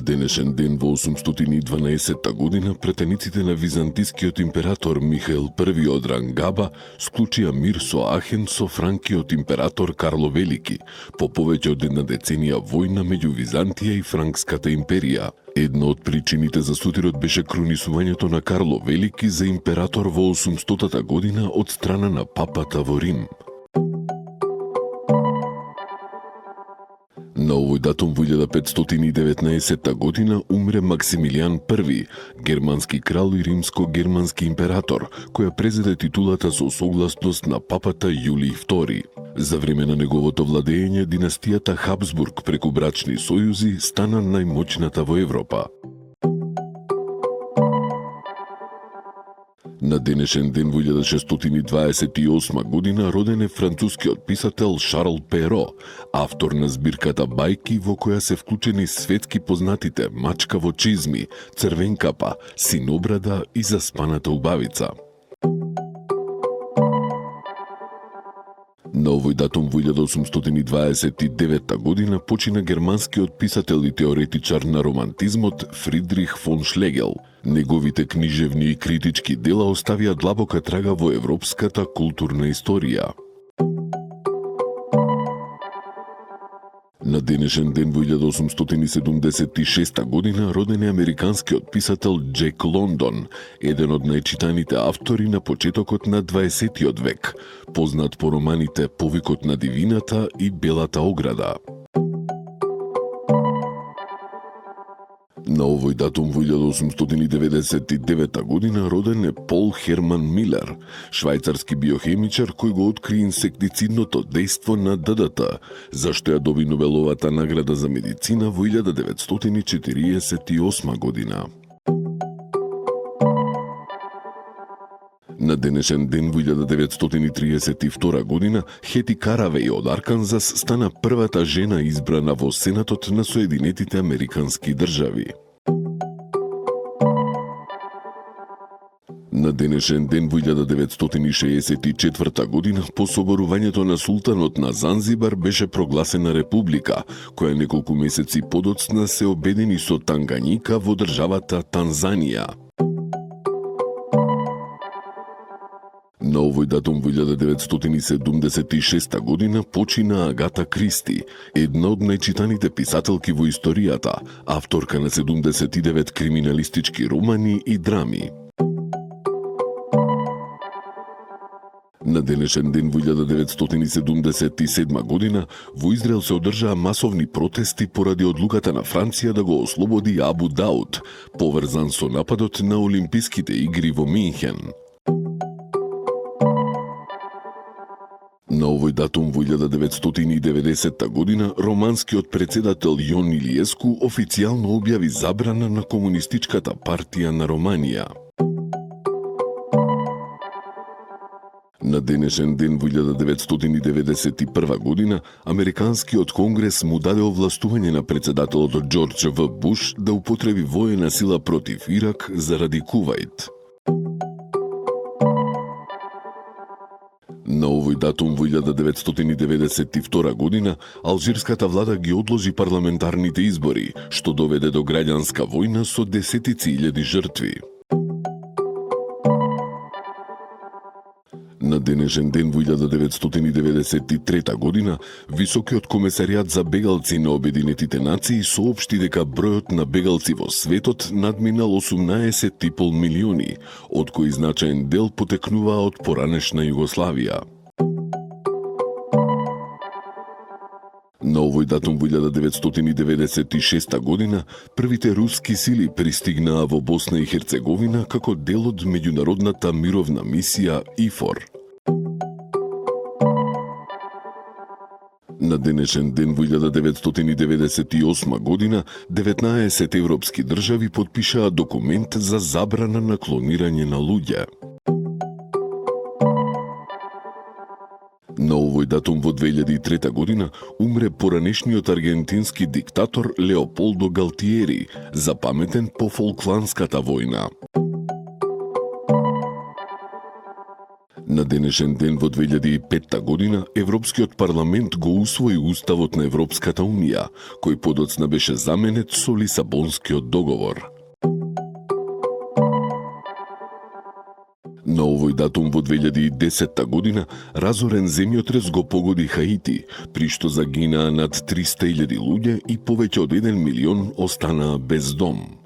денешен ден во 812 година претениците на византискиот император Михаил I од Рангаба склучија мир со Ахен со франкиот император Карло Велики по повеќе од една деценија војна меѓу Византија и Франкската империја. Една од причините за сутирот беше кронисувањето на Карло Велики за император во 800 година од страна на папата во Рим. На овој датум во 1519 година умре Максимилијан I, германски крал и римско-германски император, која презеде титулата со согласност на папата Јулиј II. За време на неговото владење, династијата Хабсбург преку брачни сојузи стана најмоćната во Европа. На денешен ден во 1628 година роден е францускиот писател Шарл Перо, автор на збирката бајки во која се вклучени светски познатите Мачка во чизми, Црвен капа, Синобрада и Заспаната убавица. На овој датум во 1829 година почина германскиот писател и теоретичар на романтизмот Фридрих фон Шлегел. Неговите книжевни и критички дела оставија длабока трага во европската културна историја. На денешен ден во 1876 година роден е американскиот писател Джек Лондон, еден од најчитаните автори на почетокот на 20 век, познат по романите Повикот на дивината и Белата ограда. На овој датум во 1899 година роден е Пол Херман Милер, швајцарски биохемичар кој го откри инсектицидното дејство на ДДТ, зашто ја доби Нобеловата награда за медицина во 1948 година. На денешен ден во 1932 година Хети Каравеј од Арканзас стана првата жена избрана во Сенатот на Соединетите Американски држави. На денешен ден во 1964 година по соборувањето на султанот на Занзибар беше прогласена република, која неколку месеци подоцна се обедини со Танганјика во државата Танзанија. На овој датум во 1976 година почина Агата Кристи, една од најчитаните писателки во историјата, авторка на 79 криминалистички романи и драми. На денешен ден во 1977 година во Израел се одржаа масовни протести поради одлуката на Франција да го ослободи Абу Дауд, поврзан со нападот на Олимписките игри во Минхен. На овој датум во 1990 година романскиот председател Јон Илиеску официјално објави забрана на Комунистичката партија на Романија. На денешен ден во 1991 година Американскиот конгрес му даде овластување на председателот Џорџ В. Буш да употреби воена сила против Ирак заради Кувајт. На овој датум во 1992 година алжирската влада ги одложи парламентарните избори, што доведе до граѓанска војна со десетици илјади жртви. На денешен ден во 1993 година Високиот комесаријат за бегалци на Обединетите нации соопшти дека бројот на бегалци во светот надминал 18,5 милиони, од кои значаен дел потекнуваа од поранешна Југославија. На овој датум во 1996 година првите руски сили пристигнаа во Босна и Херцеговина како дел од меѓународната мировна мисија ИФОР. На денешен ден во 1998 година 19 европски држави потпишаа документ за забрана на клонирање на луѓе. На овој датум во 2003 година умре поранешниот аргентински диктатор Леополдо Галтиери, запаметен по Фолкландската војна. На денешен ден во 2005 година Европскиот парламент го усвои Уставот на Европската Унија, кој подоцна беше заменет со Лисабонскиот договор. На овој датум во 2010 година разорен земјотрес го погоди Хаити, при што загинаа над 300.000 луѓе и повеќе од 1 милион останаа без дом.